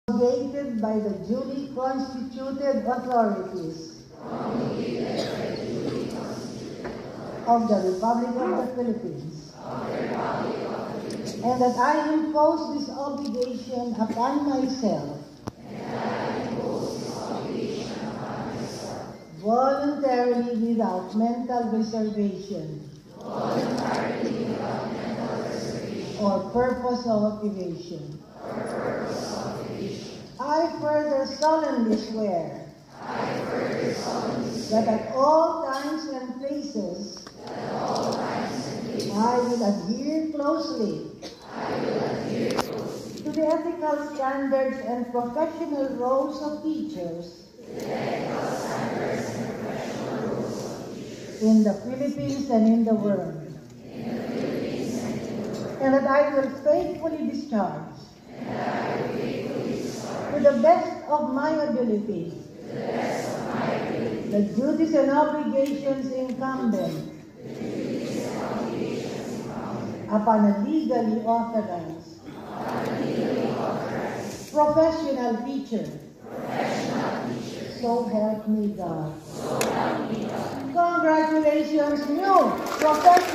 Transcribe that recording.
Promulgated by the duly constituted authorities of the Republic of the Philippines, and that I impose this obligation upon myself voluntarily without mental reservation or purpose of evasion. I further solemnly swear that at all times and places I will adhere closely to the ethical standards and professional roles of teachers in the Philippines and in the world, and that I will faithfully discharge to the best of my ability the duties and obligations incumbent upon a legally authorized professional teacher. So help me God. Congratulations, new professional